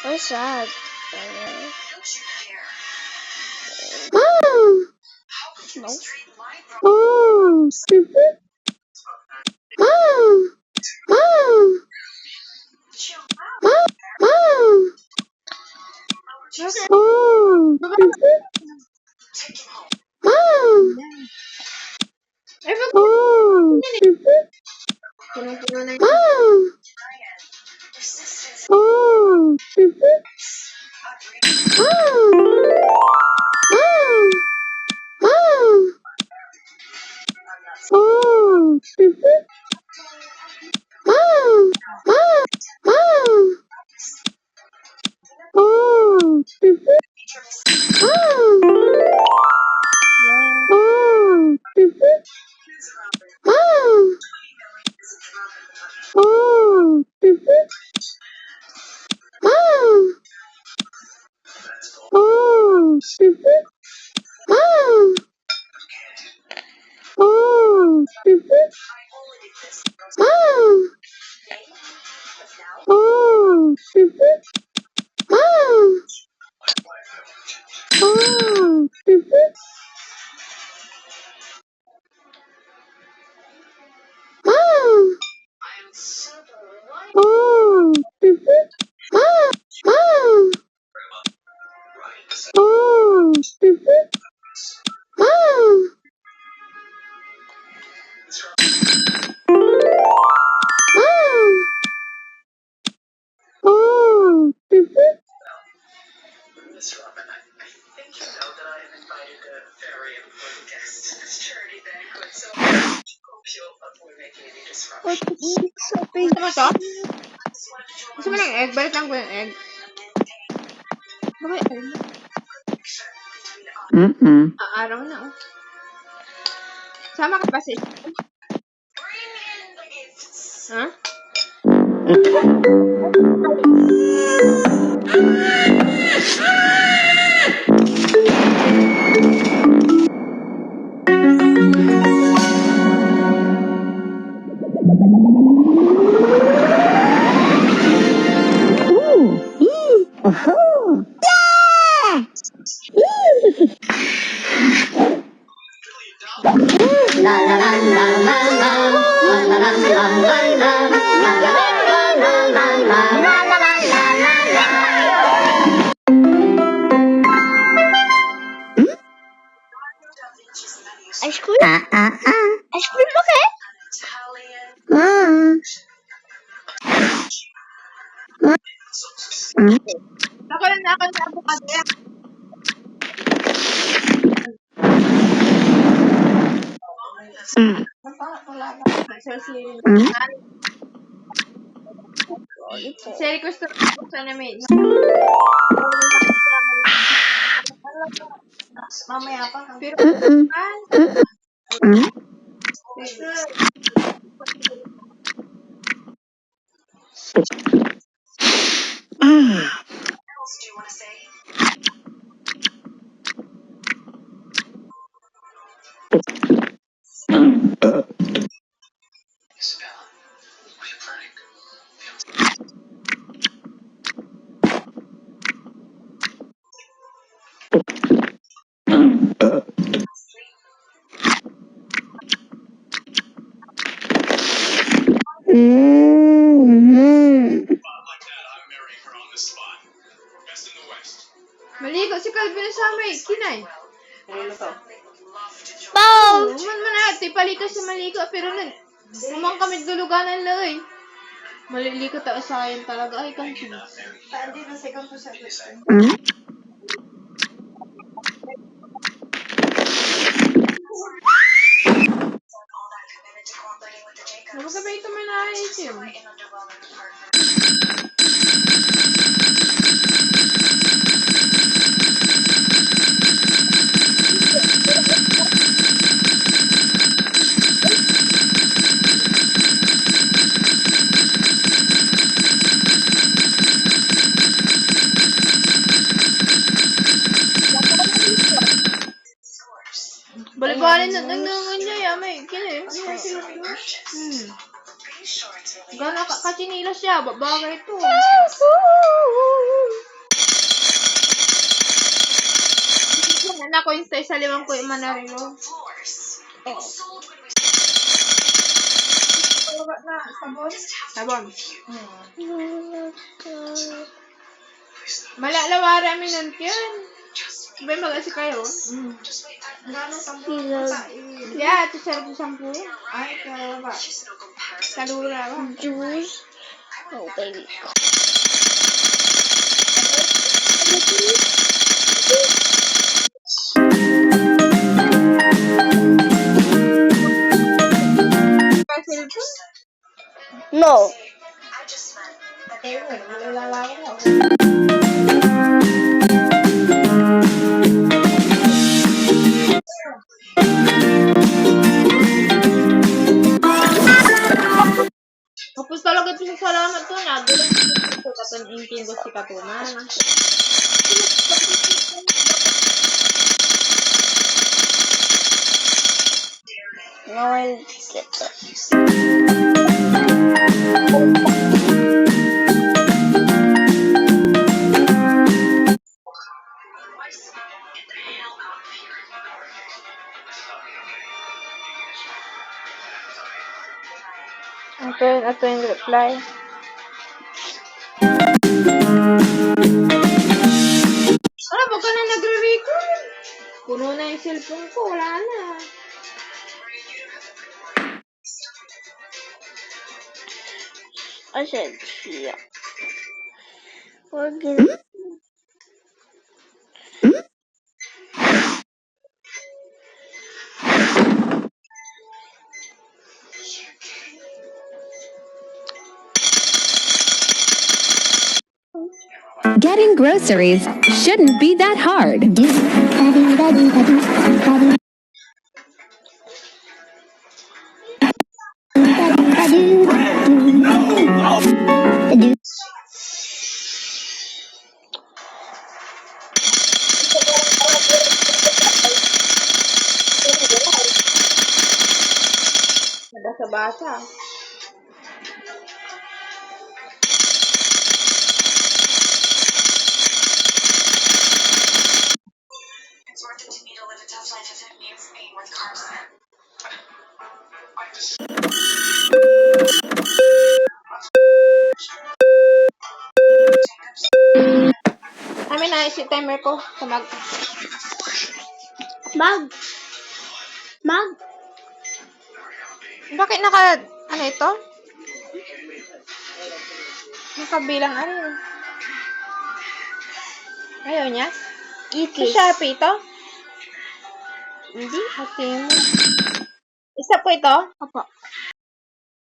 We're sad. No. Miss Robin, I think you know that I have invited a very important guest to this charity banquet, so I hope you'll avoid making any disruption. Gusto mo to? Gusto mo ng egg? Balitan ko yung egg. Bakit egg? Araw na, oh. Sama ka ba sis? Bring in the gifts. Ha? Ice cream? Ice cream ba kayo? Ako lang na avocado yan. Sa request ko sana may mamaya pa. Pero Else do you want to say? Isabella, what are you planning? maligo si Calvin sa may kinay. Bow! Uman man ate, palito si maligo pero umang kami duluganan lang. Maliliko ta sa akin talaga ay kanto. Hindi na second to second. Ano ka ba ito may naisip? Nagnganganya ya, may kini. Let's cross it off your purchase. Hmm. Are you sure it's really Gana kachinilas siya, bagay to. Anak ko yung sa limang ko yung manarilo. floors? Oo. Sold when we Sabon. Malalawara mi nun yun. Sabay mag-asi kayo. just wait. Yeah, ito sa sampu. Ay, ba? She's no comparison. Kalura ba? Juice. Oh, baby. No. I just meant that Ayun, malalawara ko. Tapos talaga ito sa salamat to na. Doon ito kataningin ko si Katuman. No, I'll get that. get the hell out of here. Ito yung reply. Ano, baka na nagre-record. Puno na yung cellphone ko, wala na. I said, yeah. We're good. Getting groceries shouldn't be that hard. Basa-basa. It's worth it to me to live a tough life if it means being with Carson. Amin na si timer ko sa mag. Bakit ano ito? Nakabilang ano? Ayaw niya? Sa Shopee ito? Hindi. Okay mo. Isa po ito? Apa.